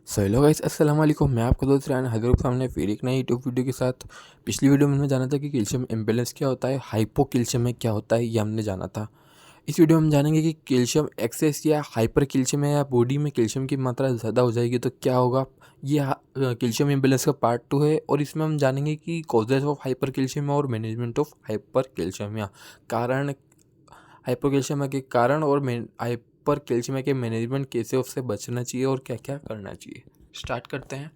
So hello guys, अस्सलाम वालेकुम। मैं आपका दोस्त रैन हाजिर हूँ सामने फिर एक नई यूट्यूब वीडियो के साथ। पिछली वीडियो में हमने जाना था कि कैल्शियम इम्बैलेंस क्या होता है, हाइपोकैल्शियम में क्या होता है, ये हमने जाना था। इस वीडियो में हम जानेंगे कि कैल्शियम एक्सेस या हाइपर कैल्शियम है या बॉडी में कैल्शियम की मात्रा ज़्यादा हो जाएगी तो क्या होगा। ये कैल्शियम इम्बैलेंस का पार्ट 2 है और इसमें हम जानेंगे कि कॉजेज ऑफ हाइपर कैल्शियम और मैनेजमेंट ऑफ हाइपर कैल्शियम या कारण, हाइपोकैल्शियमिया के कारण और हाइपर कैल्शियमिया के मैनेजमेंट, कैसे उससे बचना चाहिए और क्या क्या करना चाहिए। स्टार्ट करते हैं।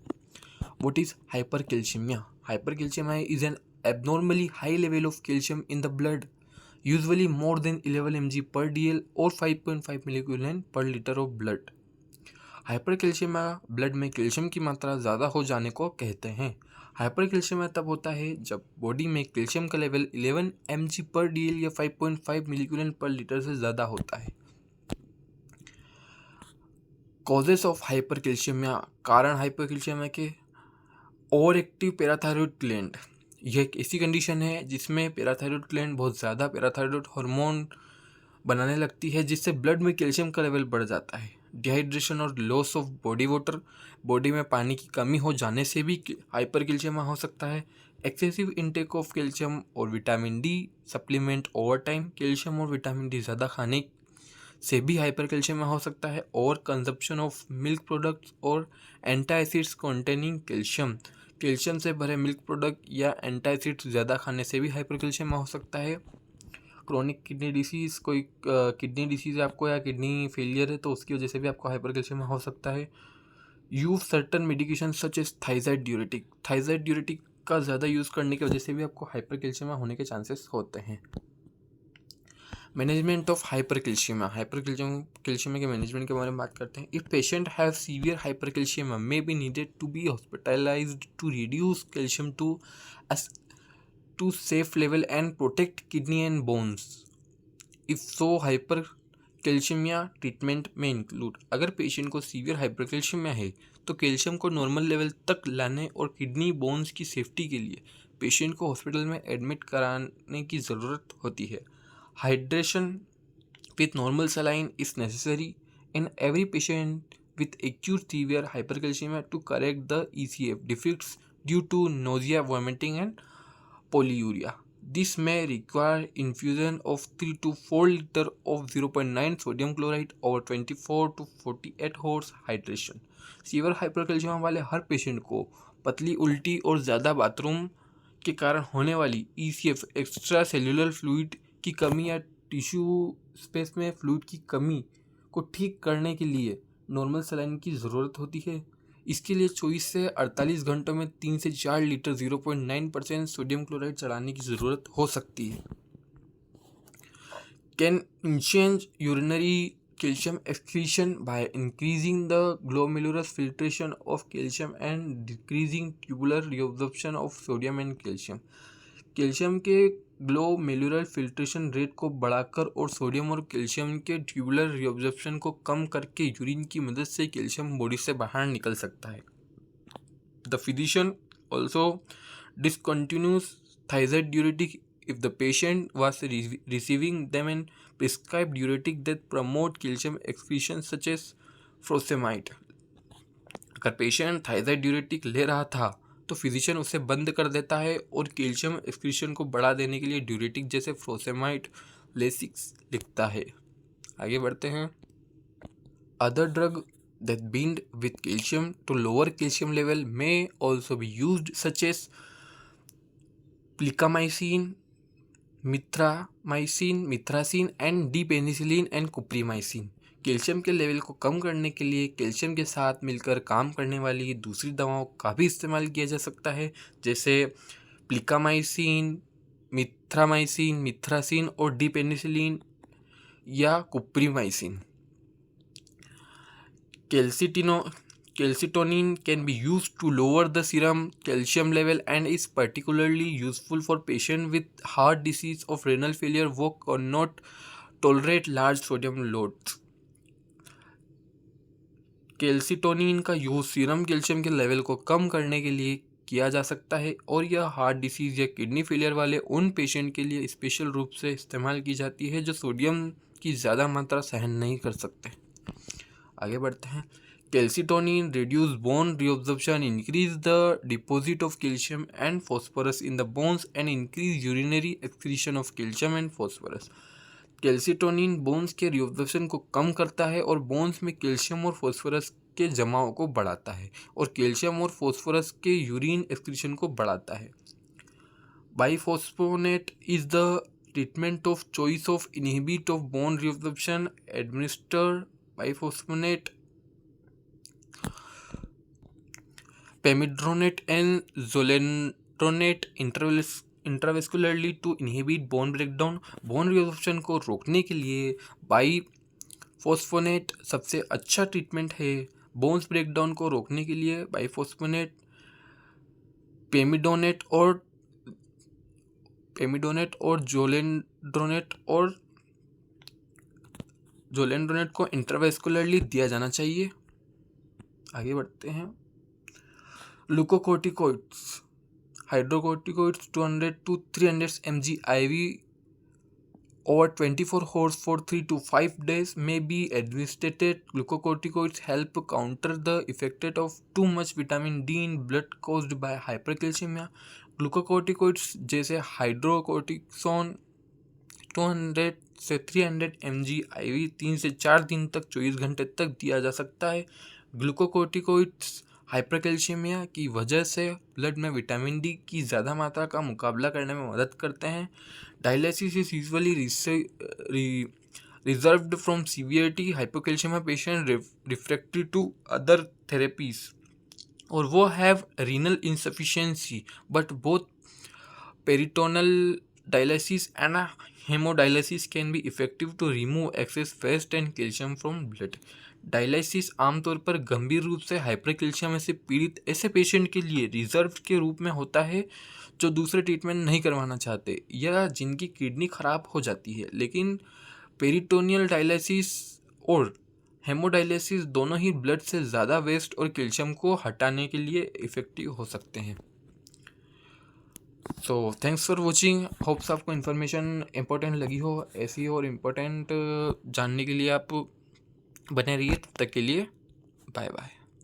What is hyper calcaemia? Hyper calcaemia is an abnormally high level of calcium in the blood, usually more than 11 mg per dl or 5.5 milliequivalent per liter of blood. Hyper calcaemia blood में calcium की मात्रा ज़्यादा हो जाने को कहते हैं। Hyper calcaemia तब होता है जब बॉडी में कैल्शियम का लेवल 11 mg पर डीएल या 5.5 मिलीग्राम पर लीटर से ज़्यादा होता है। कॉजेस ऑफ हाइपर कैल्शियमिया, कारण हाइपर कैल्शियमिया के। ओवर एक्टिव पैराथायरॉयड ग्लैंड, यह एक ऐसी कंडीशन है जिसमें पैराथायरॉयड ग्लैंड बहुत ज़्यादा पैराथायरॉयड हार्मोन बनाने लगती है जिससे ब्लड में कैल्शियम का लेवल बढ़ जाता है। डिहाइड्रेशन और loss of body water, body में पानी की कमी हो जाने से भी हाइपर कैल्शियम हो सकता है। एक्सेसिव इनटेक ऑफ कैल्शियम और vitamin D supplement over time, calcium और विटामिन डी ज़्यादा खाने से भी हाइपर कैल्शियम हो सकता है। और कंजप्शन ऑफ मिल्क प्रोडक्ट्स और एंटासिड्स कंटेनिंग कैल्शियम, कैल्शियम से भरे मिल्क प्रोडक्ट या एंटासिड्स ज़्यादा खाने से भी हाइपर कैल्शियम हो सकता है। क्रोनिक किडनी डिसीज़, कोई किडनी डिसीज़ है आपको या किडनी फेलियर है तो उसकी वजह से भी आपको हाइपर कैल्शियम हो सकता है। Use certain medication such as thiazide diuretic, thiazide diuretic का ज़्यादा यूज़ करने की वजह से भी आपको हाइपर कैल्शियम होने के चांसेस होते हैं। Management of hyper calcium, hyper calcium के मैनेजमेंट के बारे में बात करते हैं। If patient have severe hyper calcium may be needed to be hospitalised to reduce calcium to safe level and protect kidney and bones. If so, hyper calcaemia treatment में include, अगर patient को severe hyper calcaemia है तो calcium को normal level तक लाने और kidney bones की सेफ्टी के लिए पेशेंट को हॉस्पिटल में एडमिट कराने की ज़रूरत होती है। Hydration with normal saline is necessary in every patient with acute severe hypercalcemia to correct the ECF defects due to nausea, vomiting and polyuria. This may require infusion of 3 to 4 liter of 0.9 sodium chloride over 24 to 48 hours hydration. Severe हाइपरकैल्शियम वाले हर patient को पतली उल्टी और ज़्यादा bathroom के कारण होने वाली ECF एक्स्ट्रा सेल्यूलर फ्लूइड की कमी या टिश्यू स्पेस में फ्लूइड की कमी को ठीक करने के लिए नॉर्मल सलाइन की ज़रूरत होती है। इसके लिए 24 से 48 घंटों में 3 से 4 लीटर 0.9% सोडियम क्लोराइड चढ़ाने की ज़रूरत हो सकती है। Can change urinary calcium excretion by increasing the glomerular filtration of calcium and decreasing tubular reabsorption of sodium and calcium. Calcium के ग्लोमेरुलर फिल्ट्रेशन रेट को बढ़ाकर और सोडियम और कैल्शियम के ट्यूबुलर रिअब्जॉर्प्शन को कम करके यूरिन की मदद से कैल्शियम बॉडी से बाहर निकल सकता है। The physician also discontinues thiazide diuretic if the patient was receiving them in prescribed diuretic that promote calcium excretion such as furosemide. अगर पेशेंट थाइजाइड ड्यूरेटिक ले रहा था तो फिजिशियन उसे बंद कर देता है और कैल्शियम एक्सक्रीशन को बढ़ा देने के लिए ड्यूरेटिक जैसे फ्रोसेमाइड लेसिक्स लिखता है। आगे बढ़ते हैं। Other drug that bind with calcium to lower calcium level may also be used such as plicamycin, mithracin and D penicillin and cuprimycin. Calcium के लेवल को कम करने के लिए कैल्शियम के साथ मिलकर काम करने वाली दूसरी दवाओं का भी इस्तेमाल किया जा सकता है जैसे प्लिकामाइसिन, मिथ्रासिन और डीपेनिसिलिन या कुप्रीमाइसिन। Calcitonin can be used to lower the serum calcium level and is particularly useful for patients with heart disease of renal failure who cannot tolerate large sodium loads. Calcitonin का यूज सीरम कैल्शियम के level को कम करने के लिए किया जा सकता है और यह हार्ट डिसीज़ या किडनी फेलियर वाले उन पेशेंट के लिए स्पेशल रूप से इस्तेमाल की जाती है जो सोडियम की ज़्यादा मात्रा सहन नहीं कर सकते। आगे बढ़ते हैं। Calcitonin reduce bone reabsorption, increase the deposit of calcium and phosphorus in the bones and increase urinary excretion of calcium and phosphorus. Calcitonin bones के रिअब्जॉर्प्शन को कम करता है और बोन्स में कैल्शियम और फास्फोरस के जमाव को बढ़ाता है और कैल्शियम और फास्फोरस के यूरिन एक्सक्रीशन को बढ़ाता है. Bisphosphonate is the treatment of choice of inhibit of bone reabsorption. Administer bisphosphonate, pamidronate and zoledronate intravascularly to inhibit bone breakdown. Bone reabsorption को रोकने के लिए बाइफॉस्फोनेट सबसे अच्छा ट्रीटमेंट है. बोन्स ब्रेकडाउन को रोकने के लिए बाइफॉस्फोनेट, पेमिडोनेट और जोलेंड्रोनेट को इंट्रावेस्कुलरली दिया जाना चाहिए. आगे बढ़ते हैं. Glucocorticoids, hydrocorticoids 200 to 300 mg IV over 24 hours for 3 to 5 days may be administered. Glucocorticoids help counter the effect of too much vitamin D in blood caused by hypercalcemia. Glucocorticoids जैसे हाइड्रोकोर्टिसोन 200 से 300 mg IV 3 से 4 दिन तक 24 घंटे तक दिया जा सकता है. ग्लूकोकोर्टिकोइड्स हाइपरकैल्शियमिया की वजह से ब्लड में विटामिन डी की ज़्यादा मात्रा का मुकाबला करने में मदद करते हैं. Dialysis is usually reserved from severity hypocalcaemia patient refractory to other therapies or who have renal insufficiency, but both peritoneal dialysis and haemodialysis can be effective to remove excess fat and calcium from blood. Dialysis आमतौर पर गंभीर रूप से हाइपरकैल्शियम से पीड़ित ऐसे patient के लिए रिजर्व के रूप में होता है जो दूसरे ट्रीटमेंट नहीं करवाना चाहते या जिनकी किडनी खराब हो जाती है. लेकिन पेरिटोनियल डायलिसिस और हेमोडायलिसिस दोनों ही ब्लड से ज़्यादा वेस्ट और कैल्शियम को हटाने के लिए इफ़ेक्टिव हो सकते हैं. So thanks for watching. Hopes आपको इन्फॉर्मेशन इम्पोर्टेंट लगी हो. ऐसी और इम्पोर्टेंट जानने के लिए आप बने रहिए. तब तक के लिए बाय बाय.